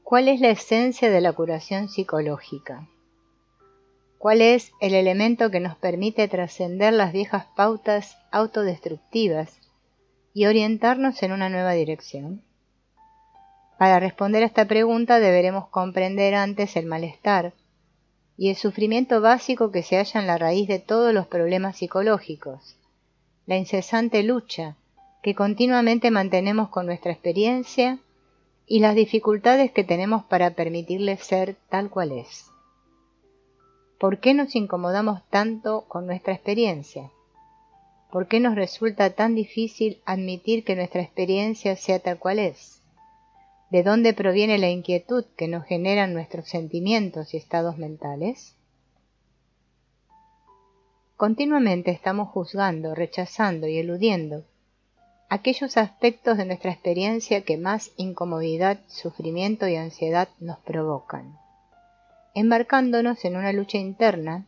¿Cuál es la esencia de la curación psicológica? ¿Cuál es el elemento que nos permite trascender las viejas pautas autodestructivas y orientarnos en una nueva dirección? Para responder a esta pregunta deberemos comprender antes el malestar y el sufrimiento básico que se halla en la raíz de todos los problemas psicológicos, la incesante lucha que continuamente mantenemos con nuestra experiencia y las dificultades que tenemos para permitirle ser tal cual es. ¿Por qué nos incomodamos tanto con nuestra experiencia? ¿Por qué nos resulta tan difícil admitir que nuestra experiencia sea tal cual es? ¿De dónde proviene la inquietud que nos generan nuestros sentimientos y estados mentales? Continuamente estamos juzgando, rechazando y eludiendo aquellos aspectos de nuestra experiencia que más incomodidad, sufrimiento y ansiedad nos provocan, embarcándonos en una lucha interna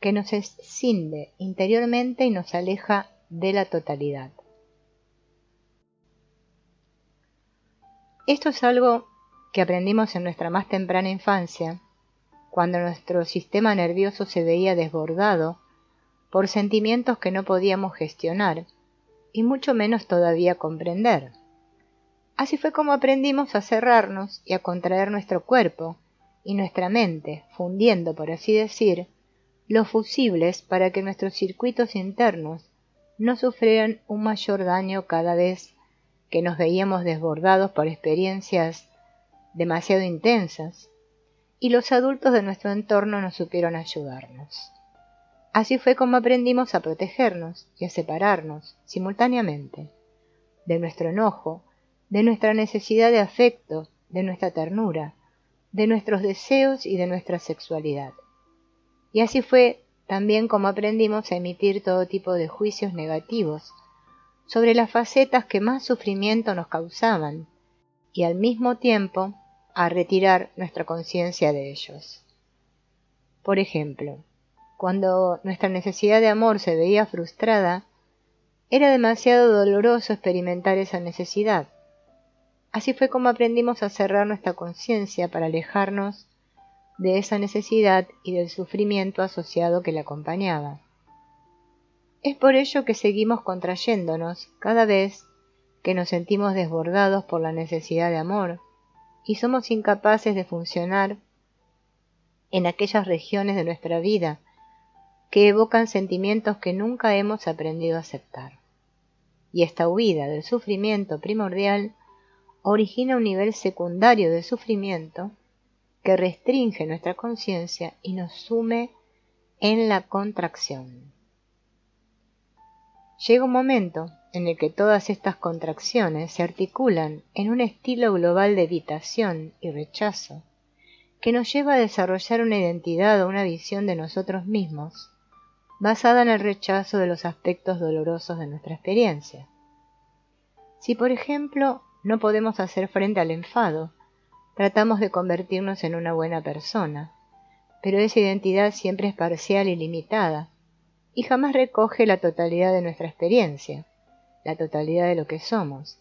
que nos escinde interiormente y nos aleja de la totalidad. Esto es algo que aprendimos en nuestra más temprana infancia, cuando nuestro sistema nervioso se veía desbordado por sentimientos que no podíamos gestionar y mucho menos todavía comprender. Así fue como aprendimos a cerrarnos y a contraer nuestro cuerpo y nuestra mente, fundiendo, por así decir, los fusibles para que nuestros circuitos internos no sufrieran un mayor daño cada vez que nos veíamos desbordados por experiencias demasiado intensas, y los adultos de nuestro entorno no supieron ayudarnos. Así fue como aprendimos a protegernos y a separarnos simultáneamente de nuestro enojo, de nuestra necesidad de afecto, de nuestra ternura, de nuestros deseos y de nuestra sexualidad. Y así fue también como aprendimos a emitir todo tipo de juicios negativos sobre las facetas que más sufrimiento nos causaban y al mismo tiempo a retirar nuestra conciencia de ellos. Por ejemplo, cuando nuestra necesidad de amor se veía frustrada, era demasiado doloroso experimentar esa necesidad. Así fue como aprendimos a cerrar nuestra conciencia para alejarnos de esa necesidad y del sufrimiento asociado que la acompañaba. Es por ello que seguimos contrayéndonos cada vez que nos sentimos desbordados por la necesidad de amor y somos incapaces de funcionar en aquellas regiones de nuestra vida que evocan sentimientos que nunca hemos aprendido a aceptar. Y esta huida del sufrimiento primordial origina un nivel secundario de sufrimiento que restringe nuestra conciencia y nos sume en la contracción. Llega un momento en el que todas estas contracciones se articulan en un estilo global de evitación y rechazo que nos lleva a desarrollar una identidad o una visión de nosotros mismos basada en el rechazo de los aspectos dolorosos de nuestra experiencia. Si, por ejemplo, no podemos hacer frente al enfado, tratamos de convertirnos en una buena persona, pero esa identidad siempre es parcial y limitada, y jamás recoge la totalidad de nuestra experiencia, la totalidad de lo que somos.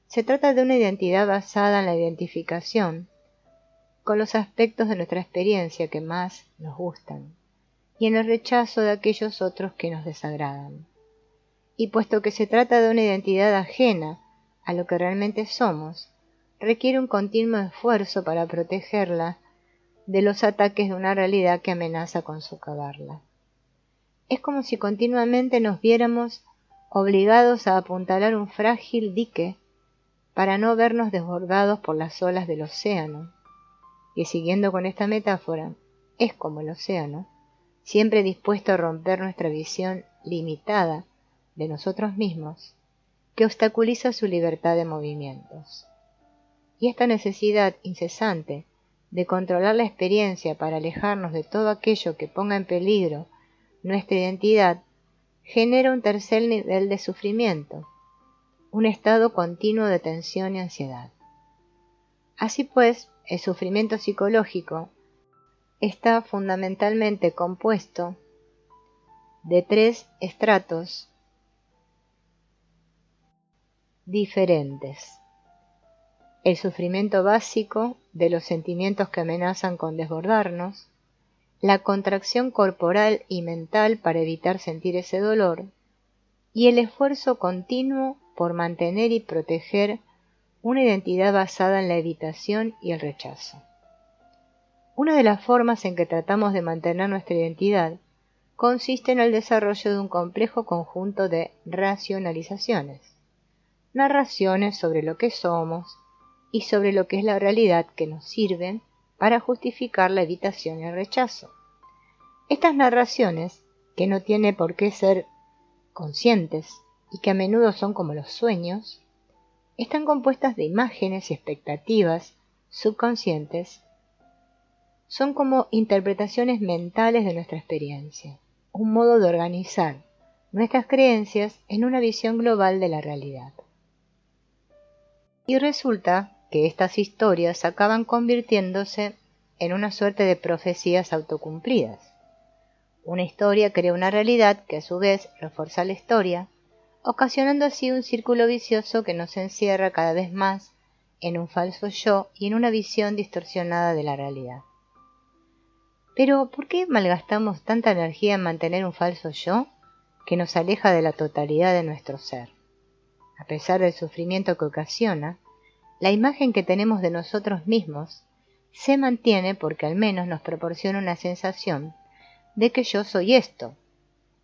Se trata de una identidad basada en la identificación con los aspectos de nuestra experiencia que más nos gustan, y en el rechazo de aquellos otros que nos desagradan. Y puesto que se trata de una identidad ajena a lo que realmente somos, requiere un continuo esfuerzo para protegerla de los ataques de una realidad que amenaza con socavarla. Es como si continuamente nos viéramos obligados a apuntalar un frágil dique para no vernos desbordados por las olas del océano, y siguiendo con esta metáfora, es como el océano, siempre dispuesto a romper nuestra visión limitada de nosotros mismos, que obstaculiza su libertad de movimientos. Y esta necesidad incesante de controlar la experiencia para alejarnos de todo aquello que ponga en peligro nuestra identidad genera un tercer nivel de sufrimiento, un estado continuo de tensión y ansiedad. Así pues, el sufrimiento psicológico está fundamentalmente compuesto de 3 estratos diferentes. el sufrimiento básico de los sentimientos que amenazan con desbordarnos, la contracción corporal y mental para evitar sentir ese dolor, y el esfuerzo continuo por mantener y proteger una identidad basada en la evitación y el rechazo. Una de las formas en que tratamos de mantener nuestra identidad consiste en el desarrollo de un complejo conjunto de racionalizaciones, narraciones sobre lo que somos y sobre lo que es la realidad que nos sirven para justificar la evitación y el rechazo. Estas narraciones, que no tienen por qué ser conscientes y que a menudo son como los sueños, están compuestas de imágenes y expectativas subconscientes. Son como interpretaciones mentales de nuestra experiencia, un modo de organizar nuestras creencias en una visión global de la realidad. Y resulta que estas historias acaban convirtiéndose en una suerte de profecías autocumplidas. Una historia crea una realidad que a su vez refuerza la historia, ocasionando así un círculo vicioso que nos encierra cada vez más en un falso yo y en una visión distorsionada de la realidad. Pero, ¿por qué malgastamos tanta energía en mantener un falso yo que nos aleja de la totalidad de nuestro ser? A pesar del sufrimiento que ocasiona, la imagen que tenemos de nosotros mismos se mantiene porque al menos nos proporciona una sensación de que yo soy esto.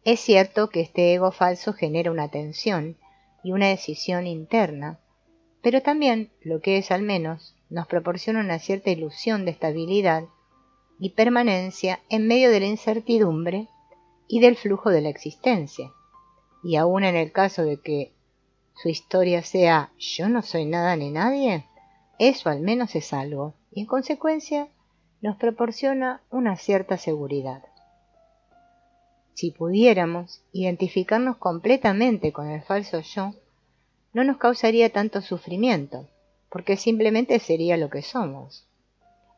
Es cierto que este ego falso genera una tensión y una decisión interna, pero también, lo que es al menos, nos proporciona una cierta ilusión de estabilidad y permanencia en medio de la incertidumbre y del flujo de la existencia. Y aún en el caso de que su historia sea yo no soy nada ni nadie, eso al menos es algo, y en consecuencia nos proporciona una cierta seguridad. Si pudiéramos identificarnos completamente con el falso yo, no nos causaría tanto sufrimiento, porque simplemente sería lo que somos.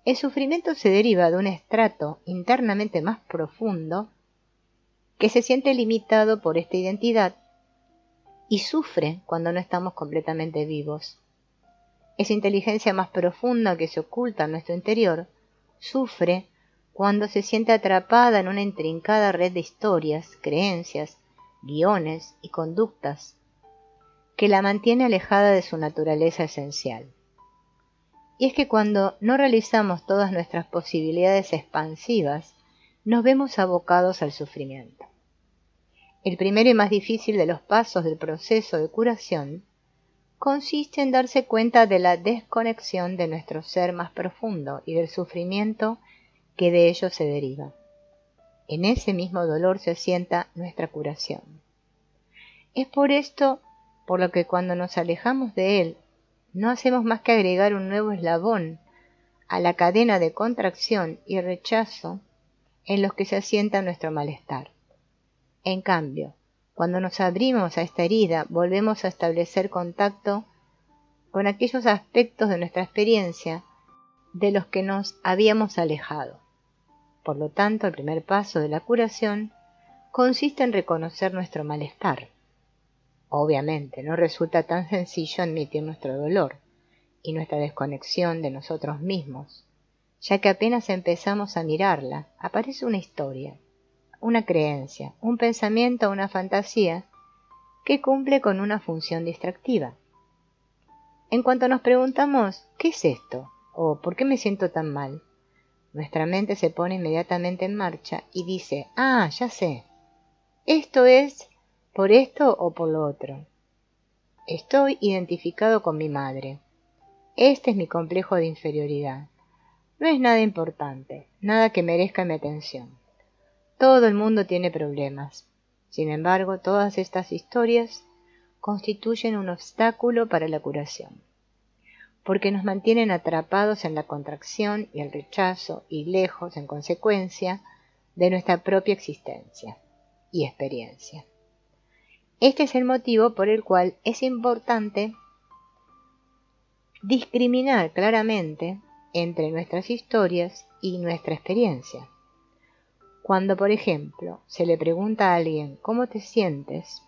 El sufrimiento se deriva de un estrato internamente más profundo que se siente limitado por esta identidad y sufre cuando no estamos completamente vivos. Esa inteligencia más profunda que se oculta en nuestro interior sufre cuando se siente atrapada en una intrincada red de historias, creencias, guiones y conductas que la mantiene alejada de su naturaleza esencial. Y es que cuando no realizamos todas nuestras posibilidades expansivas, nos vemos abocados al sufrimiento. El primero y más difícil de los pasos del proceso de curación consiste en darse cuenta de la desconexión de nuestro ser más profundo y del sufrimiento que de ello se deriva. En ese mismo dolor se asienta nuestra curación. Es por esto por lo que cuando nos alejamos de él, no hacemos más que agregar un nuevo eslabón a la cadena de contracción y rechazo en los que se asienta nuestro malestar. En cambio, cuando nos abrimos a esta herida, volvemos a establecer contacto con aquellos aspectos de nuestra experiencia de los que nos habíamos alejado. Por lo tanto, el primer paso de la curación consiste en reconocer nuestro malestar. Obviamente, no resulta tan sencillo admitir nuestro dolor y nuestra desconexión de nosotros mismos, ya que apenas empezamos a mirarla, aparece una historia, una creencia, un pensamiento o una fantasía que cumple con una función distractiva. En cuanto nos preguntamos, ¿qué es esto? ¿O por qué me siento tan mal? Nuestra mente se pone inmediatamente en marcha y dice, ya sé, esto es por esto o por lo otro. Estoy identificado con mi madre. Este es mi complejo de inferioridad. No es nada importante, nada que merezca mi atención. Todo el mundo tiene problemas. Sin embargo, todas estas historias constituyen un obstáculo para la curación, porque nos mantienen atrapados en la contracción y el rechazo y lejos, en consecuencia, de nuestra propia existencia y experiencia. Este es el motivo por el cual es importante discriminar claramente entre nuestras historias y nuestra experiencia. Cuando, por ejemplo, se le pregunta a alguien ¿cómo te sientes?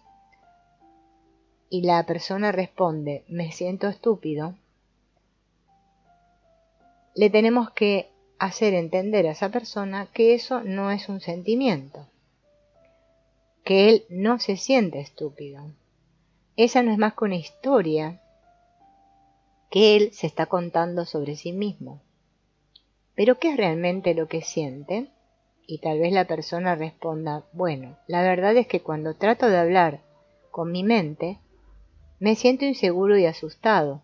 Y la persona responde me siento estúpido, le tenemos que hacer entender a esa persona que eso no es un sentimiento, que él no se siente estúpido. Esa no es más que una historia que él se está contando sobre sí mismo. ¿Pero qué es realmente lo que siente? Y tal vez la persona responda, bueno, la verdad es que cuando trato de hablar con mi mente, me siento inseguro y asustado.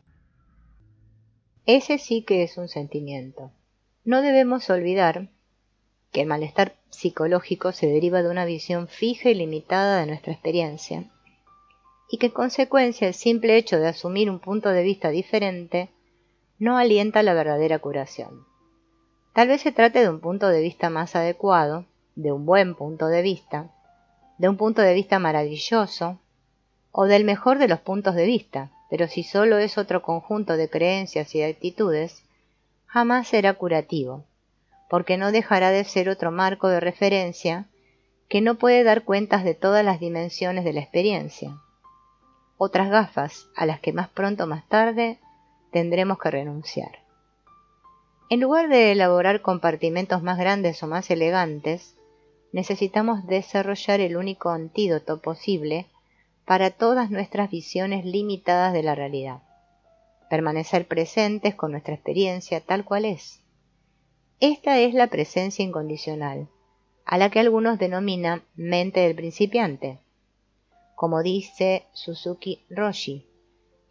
Ese sí que es un sentimiento. No debemos olvidar que el malestar psicológico se deriva de una visión fija y limitada de nuestra experiencia, y que en consecuencia el simple hecho de asumir un punto de vista diferente no alienta la verdadera curación. Tal vez se trate de un punto de vista más adecuado, de un buen punto de un punto de vista maravilloso, o del mejor de los puntos de vista, pero si solo es otro conjunto de creencias y de actitudes, jamás será curativo, porque no dejará de ser otro marco de referencia que no puede dar cuentas de todas las dimensiones de la experiencia. Otras gafas a las que más pronto o más tarde tendremos que renunciar. En lugar de elaborar compartimentos más grandes o más elegantes, necesitamos desarrollar el único antídoto posible para todas nuestras visiones limitadas de la realidad. Permanecer presentes con nuestra experiencia tal cual es. Esta es la presencia incondicional, a la que algunos denominan mente del principiante. Como dice Suzuki Roshi,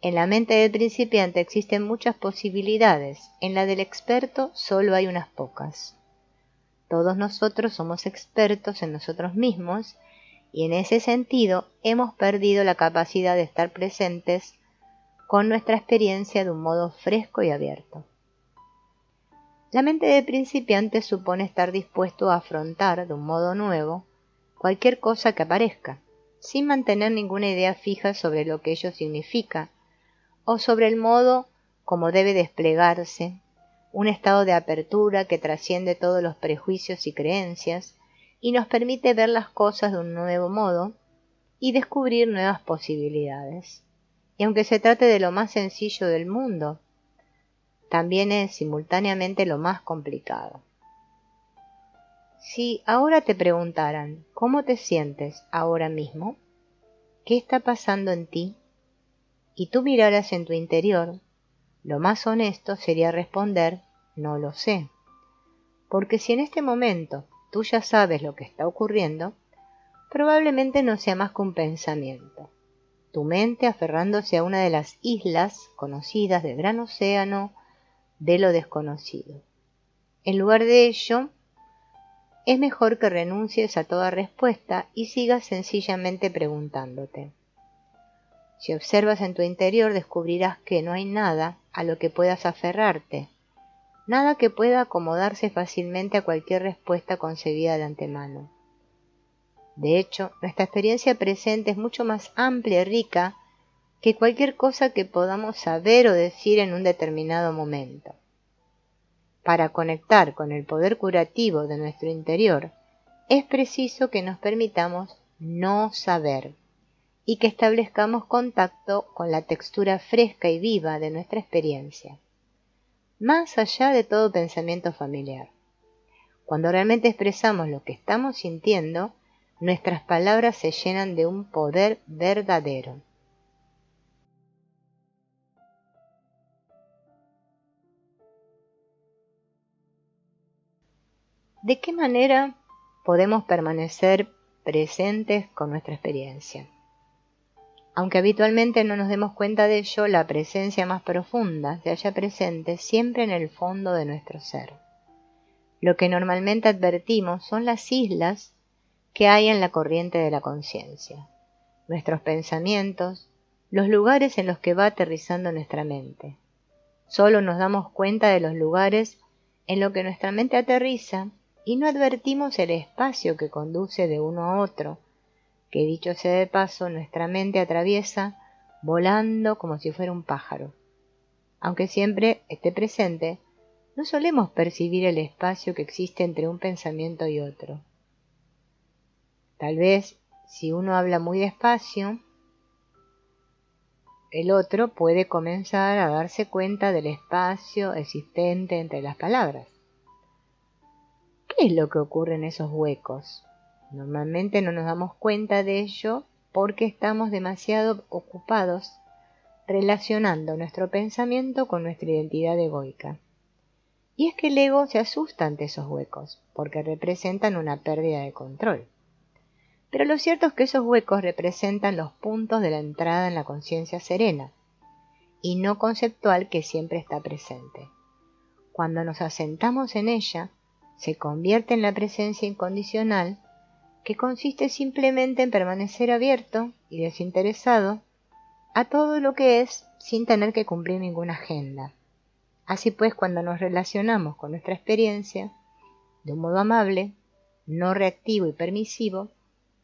en la mente del principiante existen muchas posibilidades, en la del experto solo hay unas pocas. Todos nosotros somos expertos en nosotros mismos y en ese sentido hemos perdido la capacidad de estar presentes con nuestra experiencia de un modo fresco y abierto. La mente del principiante supone estar dispuesto a afrontar de un modo nuevo cualquier cosa que aparezca, sin mantener ninguna idea fija sobre lo que ello significa, o sobre el modo como debe desplegarse, un estado de apertura que trasciende todos los prejuicios y creencias y nos permite ver las cosas de un nuevo modo y descubrir nuevas posibilidades. Y aunque se trate de lo más sencillo del mundo, también es simultáneamente lo más complicado. Si ahora te preguntaran, ¿cómo te sientes ahora mismo? ¿Qué está pasando en ti? Y tú miraras en tu interior, lo más honesto sería responder, no lo sé. Porque si en este momento tú ya sabes lo que está ocurriendo, probablemente no sea más que un pensamiento. Tu mente aferrándose a una de las islas conocidas del gran océano de lo desconocido. En lugar de ello, es mejor que renuncies a toda respuesta y sigas sencillamente preguntándote. Si observas en tu interior, descubrirás que no hay nada a lo que puedas aferrarte, nada que pueda acomodarse fácilmente a cualquier respuesta concebida de antemano. De hecho, nuestra experiencia presente es mucho más amplia y rica que cualquier cosa que podamos saber o decir en un determinado momento. Para conectar con el poder curativo de nuestro interior, es preciso que nos permitamos no saber y que establezcamos contacto con la textura fresca y viva de nuestra experiencia, más allá de todo pensamiento familiar. Cuando realmente expresamos lo que estamos sintiendo, nuestras palabras se llenan de un poder verdadero. ¿De qué manera podemos permanecer presentes con nuestra experiencia? Aunque habitualmente no nos demos cuenta de ello, la presencia más profunda se halla presente siempre en el fondo de nuestro ser. Lo que normalmente advertimos son las islas que hay en la corriente de la conciencia, nuestros pensamientos, los lugares en los que va aterrizando nuestra mente. Solo nos damos cuenta de los lugares en los que nuestra mente aterriza y no advertimos el espacio que conduce de uno a otro, que dicho sea de paso, nuestra mente atraviesa volando como si fuera un pájaro. Aunque siempre esté presente, no solemos percibir el espacio que existe entre un pensamiento y otro. Tal vez, si uno habla muy despacio, el otro puede comenzar a darse cuenta del espacio existente entre las palabras. ¿Qué es lo que ocurre en esos huecos? Normalmente no nos damos cuenta de ello porque estamos demasiado ocupados relacionando nuestro pensamiento con nuestra identidad egoica. Y es que el ego se asusta ante esos huecos, porque representan una pérdida de control. Pero lo cierto es que esos huecos representan los puntos de la entrada en la conciencia serena, y no conceptual que siempre está presente. Cuando nos asentamos en ella, se convierte en la presencia incondicional, que consiste simplemente en permanecer abierto y desinteresado a todo lo que es sin tener que cumplir ninguna agenda. Así pues, cuando nos relacionamos con nuestra experiencia, de un modo amable, no reactivo y permisivo,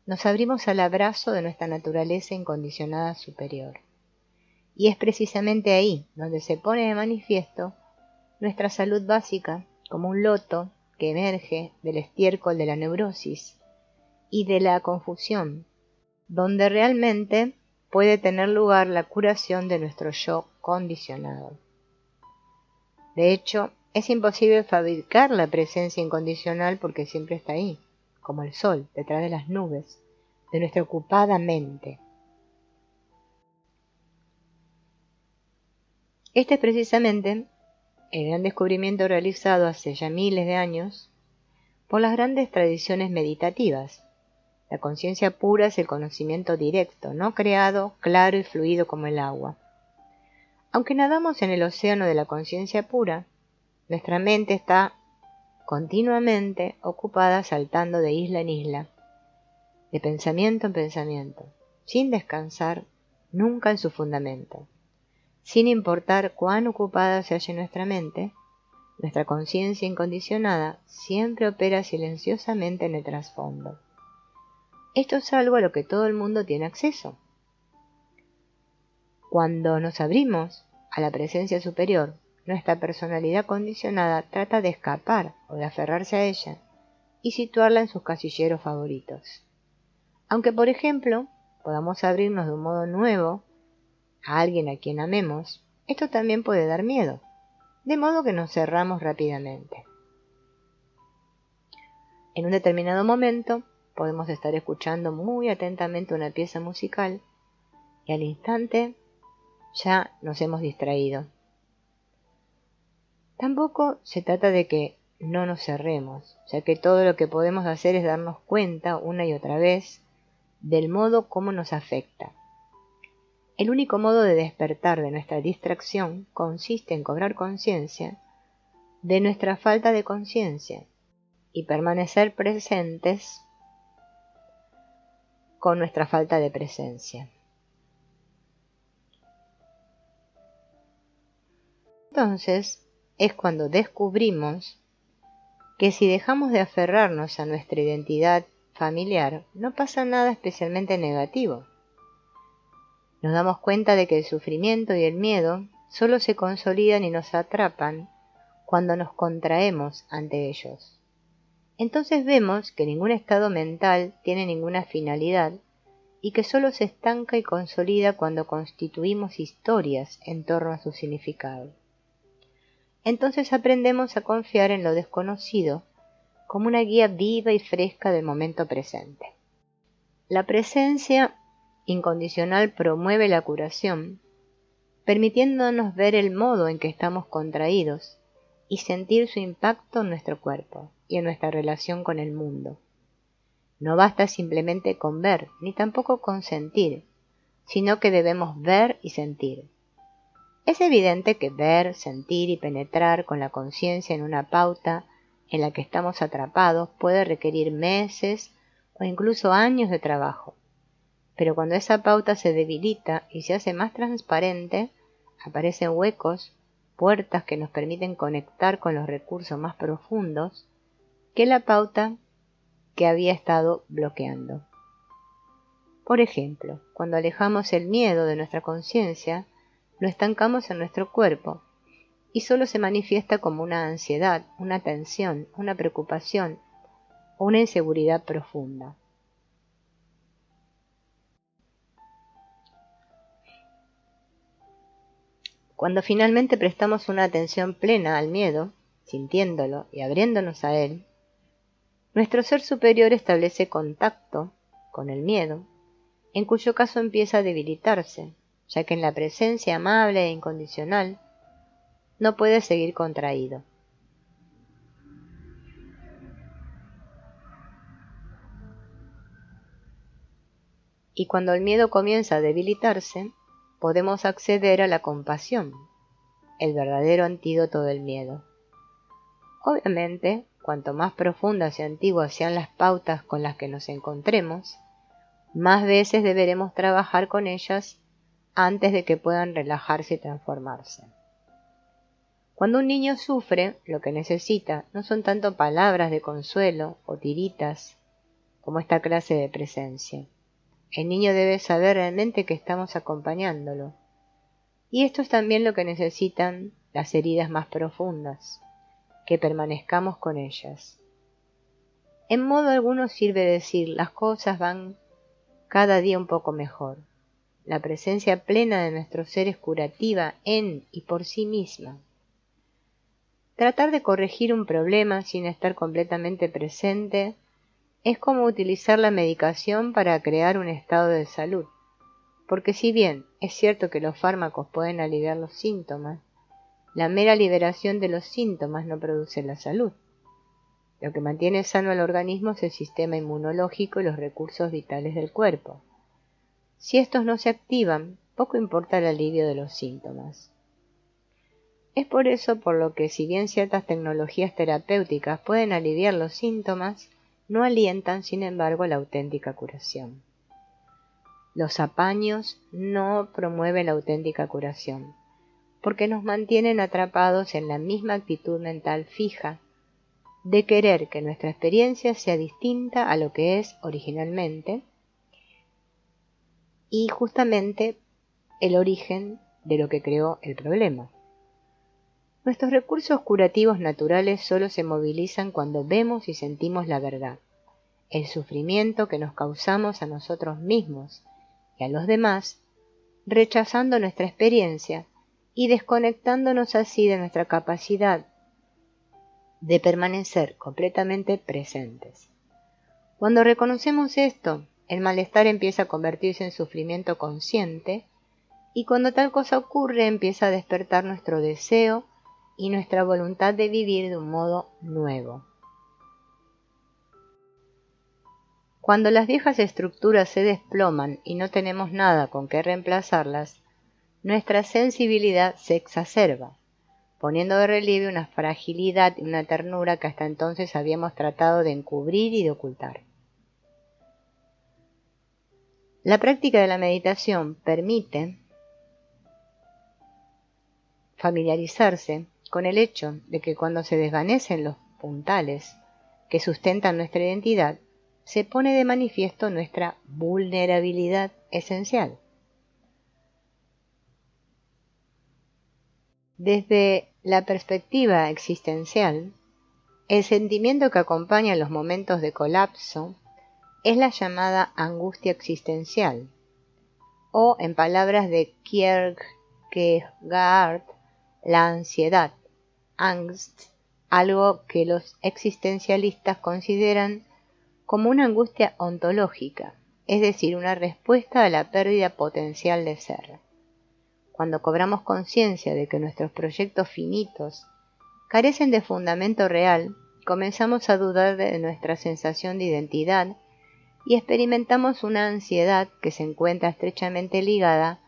nos abrimos al abrazo de nuestra naturaleza incondicionada superior. Y es precisamente ahí donde se pone de manifiesto nuestra salud básica como un loto que emerge del estiércol de la neurosis y de la confusión, donde realmente puede tener lugar la curación de nuestro yo condicionado. De hecho, es imposible fabricar la presencia incondicional porque siempre está ahí, como el sol, detrás de las nubes, de nuestra ocupada mente. Este es precisamente el gran descubrimiento realizado hace ya miles de años por las grandes tradiciones meditativas. La conciencia pura es el conocimiento directo, no creado, claro y fluido como el agua. Aunque nadamos en el océano de la conciencia pura, nuestra mente está continuamente ocupada saltando de isla en isla, de pensamiento en pensamiento, sin descansar nunca en su fundamento. Sin importar cuán ocupada se halle nuestra mente, nuestra conciencia incondicionada siempre opera silenciosamente en el trasfondo. Esto es algo a lo que todo el mundo tiene acceso. Cuando nos abrimos a la presencia superior, nuestra personalidad condicionada trata de escapar o de aferrarse a ella y situarla en sus casilleros favoritos. Aunque, por ejemplo, podamos abrirnos de un modo nuevo a alguien a quien amemos, esto también puede dar miedo, de modo que nos cerramos rápidamente. En un determinado momento podemos estar escuchando muy atentamente una pieza musical y al instante ya nos hemos distraído. Tampoco se trata de que no nos cerremos, ya que todo lo que podemos hacer es darnos cuenta una y otra vez del modo como nos afecta. El único modo de despertar de nuestra distracción consiste en cobrar conciencia de nuestra falta de conciencia y permanecer presentes con nuestra falta de presencia. Entonces es cuando descubrimos que si dejamos de aferrarnos a nuestra identidad familiar, no pasa nada especialmente negativo. Nos damos cuenta de que el sufrimiento y el miedo solo se consolidan y nos atrapan cuando nos contraemos ante ellos. Entonces vemos que ningún estado mental tiene ninguna finalidad y que solo se estanca y consolida cuando constituimos historias en torno a su significado. Entonces aprendemos a confiar en lo desconocido como una guía viva y fresca del momento presente. La presencia incondicional promueve la curación, permitiéndonos ver el modo en que estamos contraídos y sentir su impacto en nuestro cuerpo y en nuestra relación con el mundo. No basta simplemente con ver, ni tampoco con sentir, sino que debemos ver y sentir. Es evidente que ver, sentir y penetrar con la conciencia en una pauta en la que estamos atrapados puede requerir meses o incluso años de trabajo. Pero cuando esa pauta se debilita y se hace más transparente, aparecen huecos, puertas que nos permiten conectar con los recursos más profundos que la pauta que había estado bloqueando. Por ejemplo, cuando alejamos el miedo de nuestra conciencia, lo estancamos en nuestro cuerpo y solo se manifiesta como una ansiedad, una tensión, una preocupación o una inseguridad profunda. Cuando finalmente prestamos una atención plena al miedo, sintiéndolo y abriéndonos a él, nuestro ser superior establece contacto con el miedo, en cuyo caso empieza a debilitarse, ya que en la presencia amable e incondicional no puede seguir contraído. Y cuando el miedo comienza a debilitarse, podemos acceder a la compasión, el verdadero antídoto del miedo. Obviamente, cuanto más profundas y antiguas sean las pautas con las que nos encontremos, más veces deberemos trabajar con ellas antes de que puedan relajarse y transformarse. Cuando un niño sufre, lo que necesita no son tanto palabras de consuelo o tiritas como esta clase de presencia. El niño debe saber realmente que estamos acompañándolo. Y esto es también lo que necesitan las heridas más profundas, que permanezcamos con ellas. En modo alguno sirve decir, las cosas van cada día un poco mejor. La presencia plena de nuestro ser es curativa en y por sí misma. Tratar de corregir un problema sin estar completamente presente es como utilizar la medicación para crear un estado de salud, porque si bien es cierto que los fármacos pueden aliviar los síntomas, la mera liberación de los síntomas no produce la salud. Lo que mantiene sano al organismo es el sistema inmunológico y los recursos vitales del cuerpo. Si estos no se activan, poco importa el alivio de los síntomas. Es por eso por lo que si bien ciertas tecnologías terapéuticas pueden aliviar los síntomas, no alientan, sin embargo, la auténtica curación. Los apaños no promueven la auténtica curación, porque nos mantienen atrapados en la misma actitud mental fija de querer que nuestra experiencia sea distinta a lo que es originalmente y justamente el origen de lo que creó el problema. Nuestros recursos curativos naturales solo se movilizan cuando vemos y sentimos la verdad, el sufrimiento que nos causamos a nosotros mismos y a los demás, rechazando nuestra experiencia y desconectándonos así de nuestra capacidad de permanecer completamente presentes. Cuando reconocemos esto, el malestar empieza a convertirse en sufrimiento consciente y cuando tal cosa ocurre empieza a despertar nuestro deseo y nuestra voluntad de vivir de un modo nuevo. Cuando las viejas estructuras se desploman y no tenemos nada con qué reemplazarlas, nuestra sensibilidad se exacerba, poniendo de relieve una fragilidad y una ternura que hasta entonces habíamos tratado de encubrir y de ocultar. La práctica de la meditación permite familiarizarse con el hecho de que cuando se desvanecen los puntales que sustentan nuestra identidad, se pone de manifiesto nuestra vulnerabilidad esencial. Desde la perspectiva existencial, el sentimiento que acompaña los momentos de colapso es la llamada angustia existencial, o en palabras de Kierkegaard, la ansiedad, Angst, algo que los existencialistas consideran como una angustia ontológica, es decir, una respuesta a la pérdida potencial de ser. Cuando cobramos conciencia de que nuestros proyectos finitos carecen de fundamento real, comenzamos a dudar de nuestra sensación de identidad y experimentamos una ansiedad que se encuentra estrechamente ligada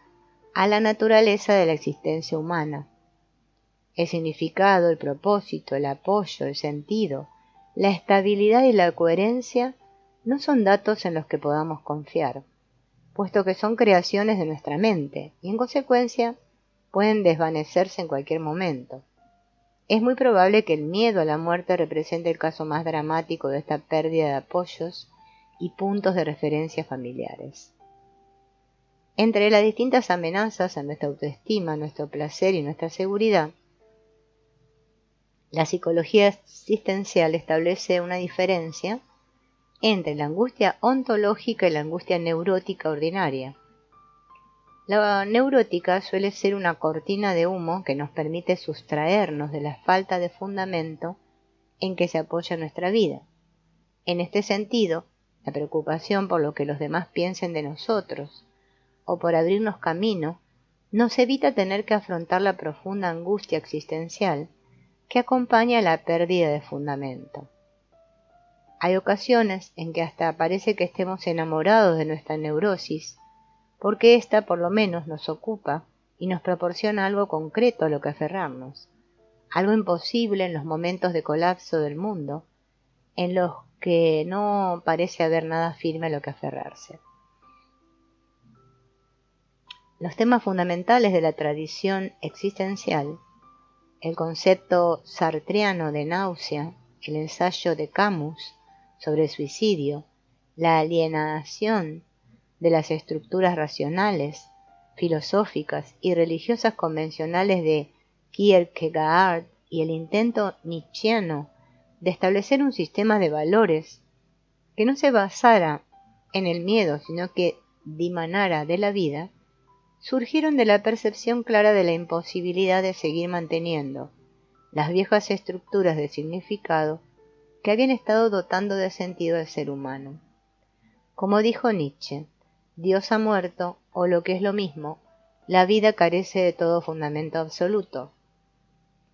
a la naturaleza de la existencia humana. El significado, el propósito, el apoyo, el sentido, la estabilidad y la coherencia no son datos en los que podamos confiar, puesto que son creaciones de nuestra mente y en consecuencia pueden desvanecerse en cualquier momento. Es muy probable que el miedo a la muerte represente el caso más dramático de esta pérdida de apoyos y puntos de referencia familiares. Entre las distintas amenazas a nuestra autoestima, nuestro placer y nuestra seguridad, la psicología existencial establece una diferencia entre la angustia ontológica y la angustia neurótica ordinaria. La neurótica suele ser una cortina de humo que nos permite sustraernos de la falta de fundamento en que se apoya nuestra vida. En este sentido, la preocupación por lo que los demás piensen de nosotros o por abrirnos camino nos evita tener que afrontar la profunda angustia existencial que acompaña a la pérdida de fundamento. Hay ocasiones en que hasta parece que estemos enamorados de nuestra neurosis, porque ésta por lo menos nos ocupa y nos proporciona algo concreto a lo que aferrarnos, algo imposible en los momentos de colapso del mundo, en los que no parece haber nada firme a lo que aferrarse. Los temas fundamentales de la tradición existencial, el concepto sartreano de náusea, el ensayo de Camus sobre el suicidio, la alienación de las estructuras racionales, filosóficas y religiosas convencionales de Kierkegaard y el intento nietzscheano de establecer un sistema de valores que no se basara en el miedo, sino que dimanara de la vida, surgieron de la percepción clara de la imposibilidad de seguir manteniendo las viejas estructuras de significado que habían estado dotando de sentido al ser humano. Como dijo Nietzsche, Dios ha muerto, o lo que es lo mismo, la vida carece de todo fundamento absoluto.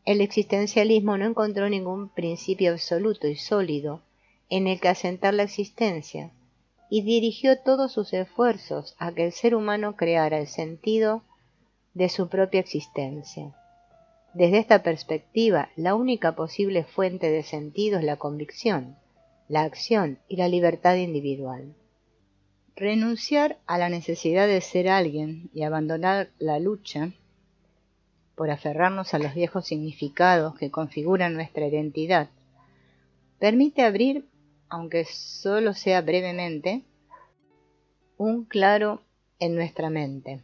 El existencialismo no encontró ningún principio absoluto y sólido en el que asentar la existencia, y dirigió todos sus esfuerzos a que el ser humano creara el sentido de su propia existencia. Desde esta perspectiva, la única posible fuente de sentido es la convicción, la acción y la libertad individual. Renunciar a la necesidad de ser alguien y abandonar la lucha por aferrarnos a los viejos significados que configuran nuestra identidad permite abrir, aunque solo sea brevemente, un claro en nuestra mente.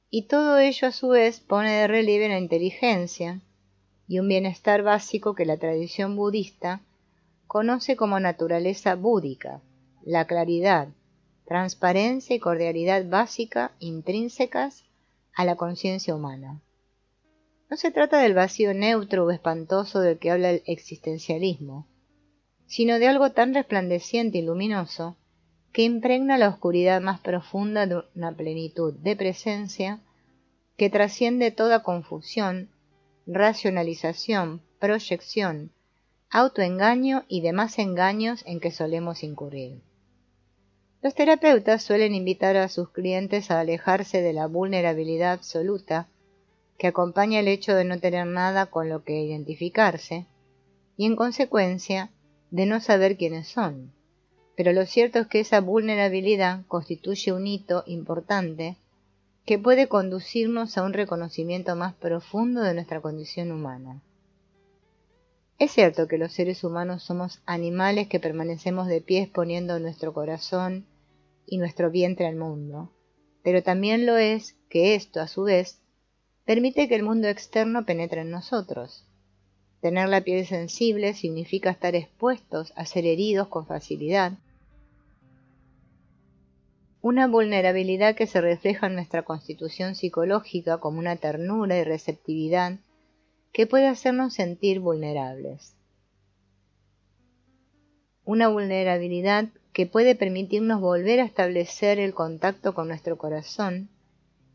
Y todo ello a su vez pone de relieve la inteligencia y un bienestar básico que la tradición budista conoce como naturaleza búdica, la claridad, transparencia y cordialidad básica intrínsecas a la conciencia humana. No se trata del vacío neutro o espantoso del que habla el existencialismo, sino de algo tan resplandeciente y luminoso que impregna la oscuridad más profunda de una plenitud de presencia que trasciende toda confusión, racionalización, proyección, autoengaño y demás engaños en que solemos incurrir. Los terapeutas suelen invitar a sus clientes a alejarse de la vulnerabilidad absoluta que acompaña el hecho de no tener nada con lo que identificarse y, en consecuencia, de no saber quiénes son. Pero lo cierto es que esa vulnerabilidad constituye un hito importante que puede conducirnos a un reconocimiento más profundo de nuestra condición humana. Es cierto que los seres humanos somos animales que permanecemos de pie poniendo nuestro corazón y nuestro vientre al mundo, pero también lo es que esto, a su vez, permite que el mundo externo penetre en nosotros. Tener la piel sensible significa estar expuestos a ser heridos con facilidad, una vulnerabilidad que se refleja en nuestra constitución psicológica como una ternura y receptividad que puede hacernos sentir vulnerables. Una vulnerabilidad que puede permitirnos volver a establecer el contacto con nuestro corazón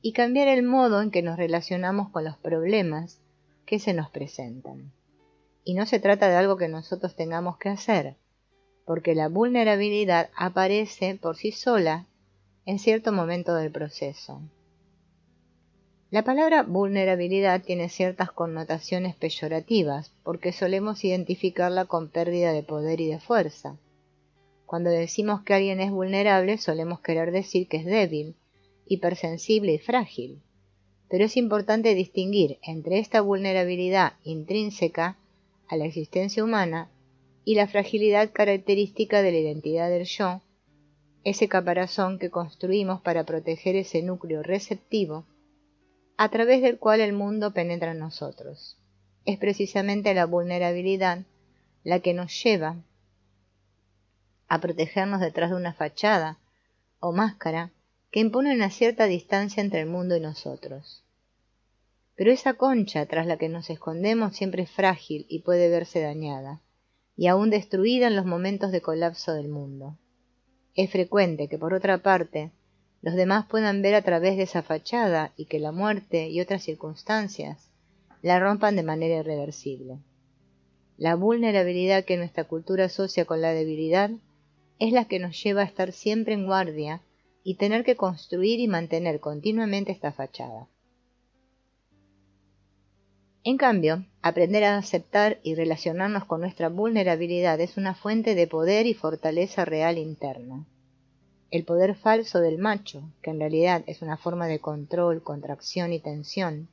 y cambiar el modo en que nos relacionamos con los problemas que se nos presentan. Y no se trata de algo que nosotros tengamos que hacer, porque la vulnerabilidad aparece por sí sola en cierto momento del proceso. La palabra vulnerabilidad tiene ciertas connotaciones peyorativas, porque solemos identificarla con pérdida de poder y de fuerza. Cuando decimos que alguien es vulnerable, solemos querer decir que es débil, hipersensible y frágil. Pero es importante distinguir entre esta vulnerabilidad intrínseca a la existencia humana y la fragilidad característica de la identidad del yo, ese caparazón que construimos para proteger ese núcleo receptivo a través del cual el mundo penetra en nosotros. Es precisamente la vulnerabilidad la que nos lleva a protegernos detrás de una fachada o máscara que impone una cierta distancia entre el mundo y nosotros. Pero esa concha tras la que nos escondemos siempre es frágil y puede verse dañada, y aún destruida en los momentos de colapso del mundo. Es frecuente que, por otra parte, los demás puedan ver a través de esa fachada y que la muerte y otras circunstancias la rompan de manera irreversible. La vulnerabilidad que nuestra cultura asocia con la debilidad es la que nos lleva a estar siempre en guardia y tener que construir y mantener continuamente esta fachada. En cambio, aprender a aceptar y relacionarnos con nuestra vulnerabilidad es una fuente de poder y fortaleza real interna. El poder falso del macho, que en realidad es una forma de control, contracción y tensión,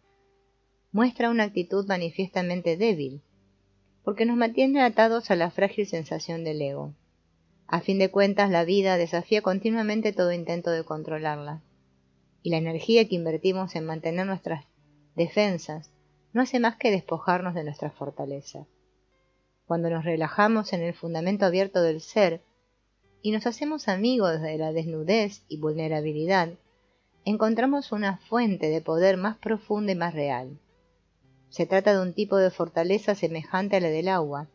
muestra una actitud manifiestamente débil, porque nos mantiene atados a la frágil sensación del ego. A fin de cuentas, la vida desafía continuamente todo intento de controlarla, y la energía que invertimos en mantener nuestras defensas no hace más que despojarnos de nuestra fortaleza. Cuando nos relajamos en el fundamento abierto del ser y nos hacemos amigos de la desnudez y vulnerabilidad, encontramos una fuente de poder más profunda y más real. Se trata de un tipo de fortaleza semejante a la del agua,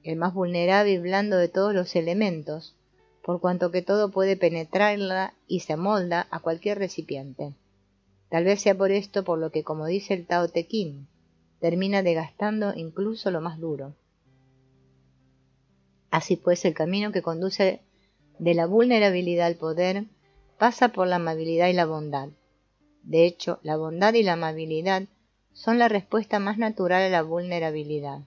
el más vulnerable y blando de todos los elementos, por cuanto que todo puede penetrarla y se amolda a cualquier recipiente. Tal vez sea por esto por lo que, como dice el Tao Te Ching, termina desgastando incluso lo más duro. Así pues, el camino que conduce de la vulnerabilidad al poder pasa por la amabilidad y la bondad. De hecho, la bondad y la amabilidad son la respuesta más natural a la vulnerabilidad.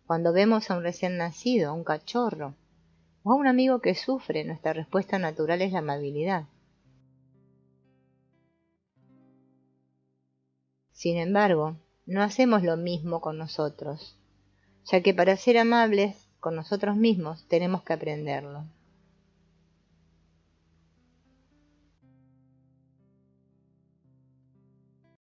Cuando vemos a un recién nacido, a un cachorro, o a un amigo que sufre, nuestra respuesta natural es la amabilidad. Sin embargo, no hacemos lo mismo con nosotros, ya que para ser amables con nosotros mismos tenemos que aprenderlo.